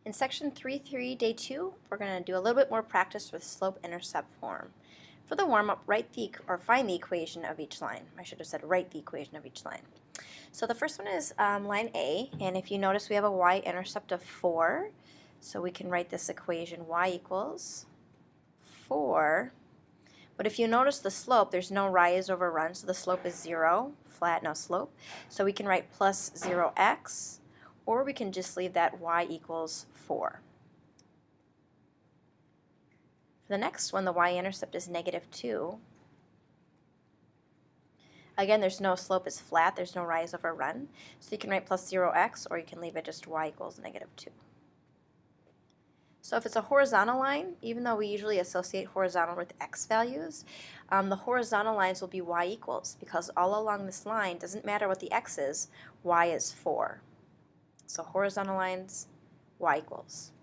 In section 3.3, day 2, we're going to do a little bit more practice with slope-intercept form. For the warm-up, find the equation of each line. I should have said write the equation of each line. So the first one is line A, and if you notice we have a y-intercept of 4, so we can write this equation y equals 4. But if you notice the slope, there's no rise over run, so the slope is 0, flat, no slope. So we can write plus 0x, or we can just leave that y equals 4. For the next one, the y-intercept is -2. Again, there's no slope, it's flat, there's no rise over run. So you can write plus 0x, or you can leave it just y equals -2. So if it's a horizontal line, even though we usually associate horizontal with x values, the horizontal lines will be y equals, because all along this line, doesn't matter what the x is, y is 4. So horizontal lines, y equals.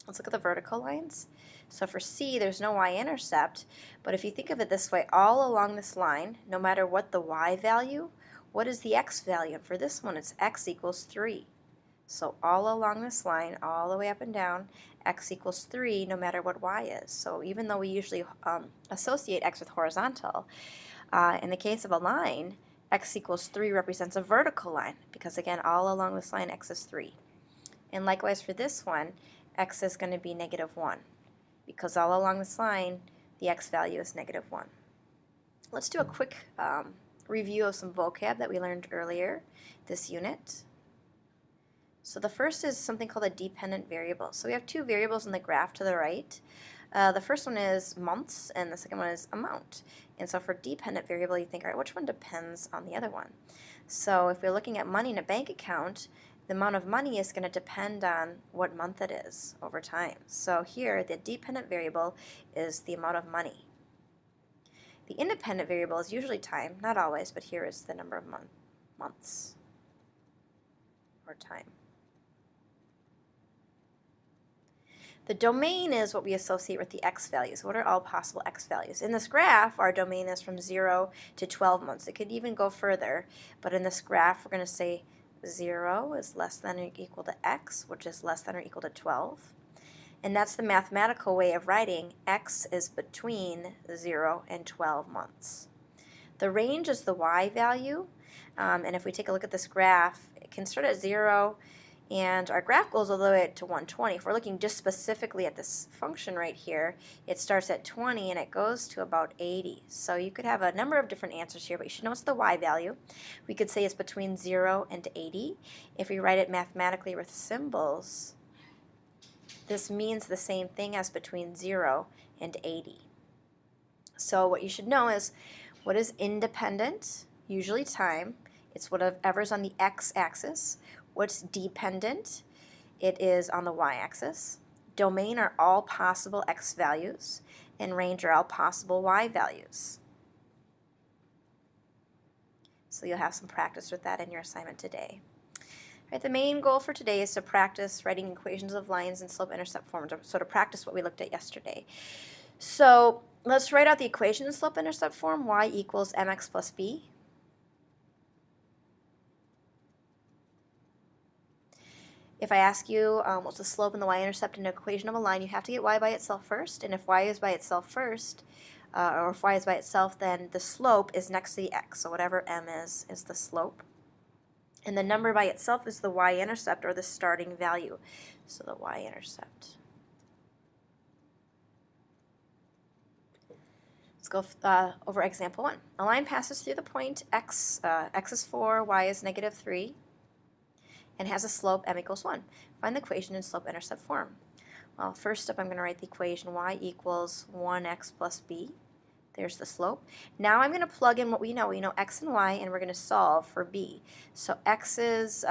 Let's look at the vertical lines. So for C, there's no y-intercept, but if you think of it this way, all along this line, no matter what the y value, what is the x value? And for this one, it's x equals 3. So all along this line, all the way up and down, x equals 3 no matter what y is. So even though we usually associate x with horizontal, in the case of a line, x equals 3 represents a vertical line, because again, all along this line, x is 3. And likewise for this one, x is going to be -1, because all along this line, the x value is -1. Let's do a quick review of some vocab that we learned earlier this unit. So the first is something called a dependent variable. So we have two variables in the graph to the right. The first one is months, and the second one is amount. And so for dependent variable, you think, all right, which one depends on the other one? So if we're looking at money in a bank account, the amount of money is going to depend on what month it is over time. So here, the dependent variable is the amount of money. The independent variable is usually time, not always, but here is the number of months or time. The domain is what we associate with the x values. What are all possible x values? In this graph, our domain is from 0 to 12 months. It could even go further, but in this graph, we're going to say 0 is less than or equal to x, which is less than or equal to 12. And that's the mathematical way of writing x is between 0 and 12 months. The range is the y value, and if we take a look at this graph, it can start at 0, and our graph goes all the way to 120. If we're looking just specifically at this function right here, it starts at 20 and it goes to about 80. So you could have a number of different answers here, but you should know it's the y value. We could say it's between 0 and 80. If we write it mathematically with symbols, this means the same thing as between 0 and 80. So what you should know is what is independent, usually time. It's whatever's on the x-axis. What's dependent? It is on the y-axis. Domain are all possible x values, and range are all possible y values. So you'll have some practice with that in your assignment today. All right, the main goal for today is to practice writing equations of lines in slope-intercept forms, so to practice what we looked at yesterday. So let's write out the equation in slope-intercept form, y equals mx plus b. If I ask you what's the slope and the y-intercept in an equation of a line, you have to get y by itself first. And if y is by itself first, or if y is by itself, then the slope is next to the x. So whatever m is the slope. And the number by itself is the y-intercept, or the starting value. So the y-intercept. Let's go over example 1. A line passes through the point x. X is 4, y is -3. And has a slope m equals 1. Find the equation in slope-intercept form. Well, first up, I'm going to write the equation y equals 1x plus b. There's the slope. Now I'm going to plug in what we know. We know x and y, and we're going to solve for b. So x is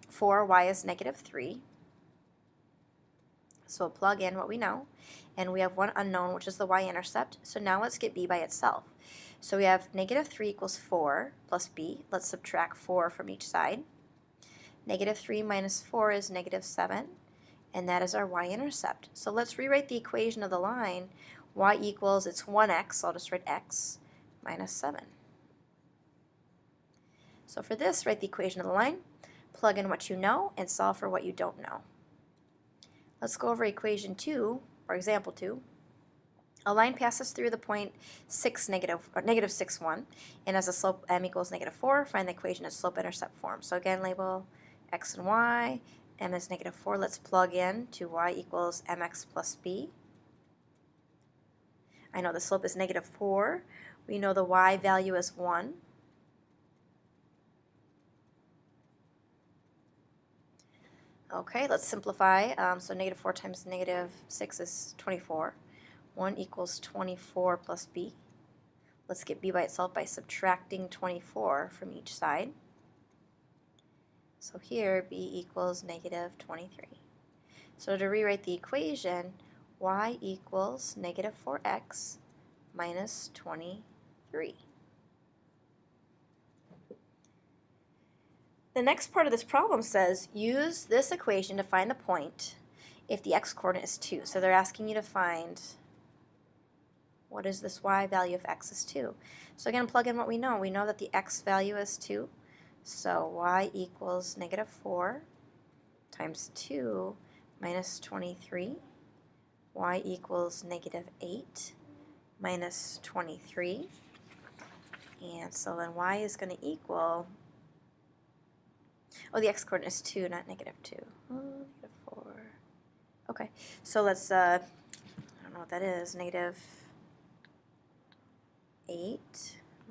4, y is -3. So we'll plug in what we know. And we have one unknown, which is the y-intercept. So now let's get b by itself. So we have -3 equals 4 plus b. Let's subtract 4 from each side. -3 minus 4 is -7, and that is our y-intercept. So let's rewrite the equation of the line. Y equals, it's 1x, so I'll just write x minus 7. So for this, write the equation of the line, plug in what you know, and solve for what you don't know. Let's go over equation 2, or example 2. A line passes through the point 6, negative 6, 1, and has a slope m equals negative 4. Find the equation in slope-intercept form. So again, label x and y. M is negative 4. Let's plug in to y equals mx plus b. I know the slope is negative 4. We know the y value is 1. Okay, let's simplify. So negative 4 times negative 6 is 24. 1 equals 24 plus b. Let's get b by itself by subtracting 24 from each side. So here, b equals negative 23. So to rewrite the equation, y equals negative 4x minus 23. The next part of this problem says, use this equation to find the point if the x-coordinate is 2. So they're asking you to find, what is this y value if x is 2? So again, plug in what we know. We know that the x value is 2. So y equals negative 4 times 2 minus 23. Y equals negative 8 minus 23. And so then y is going to equal, oh, the x-coordinate is 2, not negative 2. Oh, negative 4. Okay, so let's, I don't know what that is, negative 8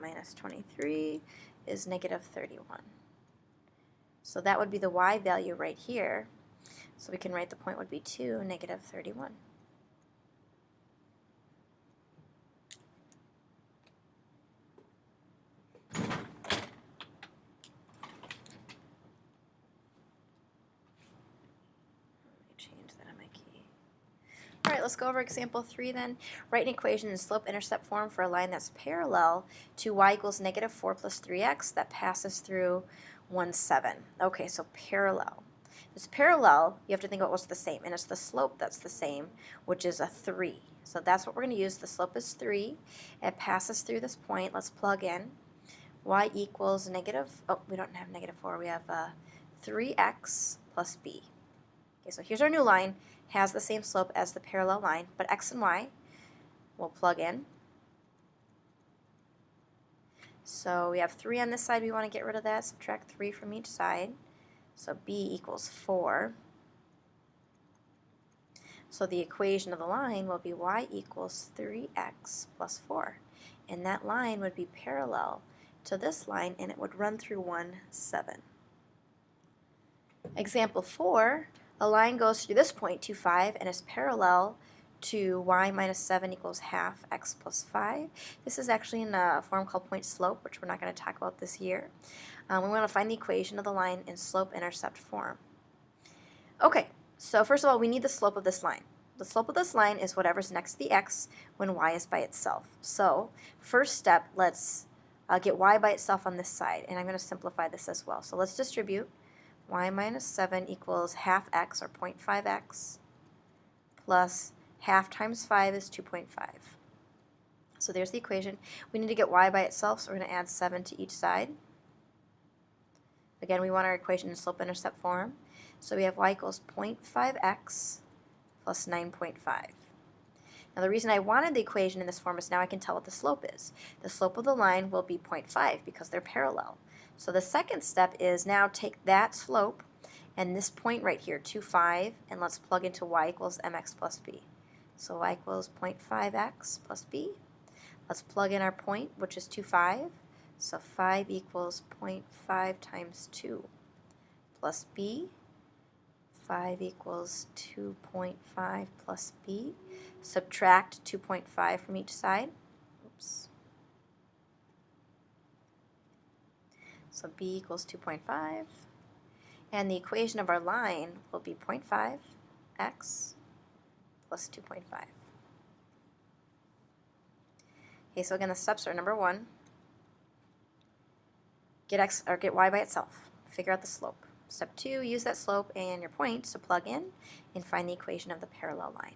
minus 23 is negative 31. So that would be the y value right here. So we can write the point would be 2, negative 31. All right, let's go over example 3 then. Write an equation in slope-intercept form for a line that's parallel to y equals negative 4 plus 3x that passes through 1, 7. Okay, so parallel. This parallel, you have to think about what's the same, and it's the slope that's the same, which is a 3. So that's what we're going to use. The slope is 3. It passes through this point. Let's plug in. Y equals negative, oh, we don't have negative 4. We have 3x plus b. Okay, so here's our new line. Has the same slope as the parallel line, but x and y will plug in. So we have 3 on this side. We want to get rid of that. Subtract 3 from each side. So b equals 4. So the equation of the line will be y equals 3x plus 4. And that line would be parallel to this line, and it would run through 1, 7. Example 4. A line goes through this point, 2, 5, and is parallel to y minus 7 equals half x plus 5. This is actually in a form called point slope, which we're not going to talk about this year. We want to find the equation of the line in slope-intercept form. Okay, so first of all, we need the slope of this line. The slope of this line is whatever's next to the x when y is by itself. So first step, let's get y by itself on this side, and I'm going to simplify this as well. So let's distribute. Y minus 7 equals half x, or 0.5x, plus half times 5 is 2.5. So there's the equation. We need to get y by itself, so we're going to add 7 to each side. Again, we want our equation in slope-intercept form. So we have y equals 0.5x plus 9.5. Now the reason I wanted the equation in this form is now I can tell what the slope is. The slope of the line will be 0.5 because they're parallel. So the second step is now take that slope and this point right here, 2, 5, and let's plug into y equals mx plus b. So y equals 0.5x plus b. Let's plug in our point, which is 2, 5. So 5 equals 0.5 times 2 plus b. 5 equals 2.5 plus b. Subtract 2.5 from each side. Oops. So b equals 2.5. And the equation of our line will be 0.5x plus 2.5. Okay, so again, the steps are number 1, get y by itself. Figure out the slope. Step 2, use that slope and your points to plug in and find the equation of the parallel line.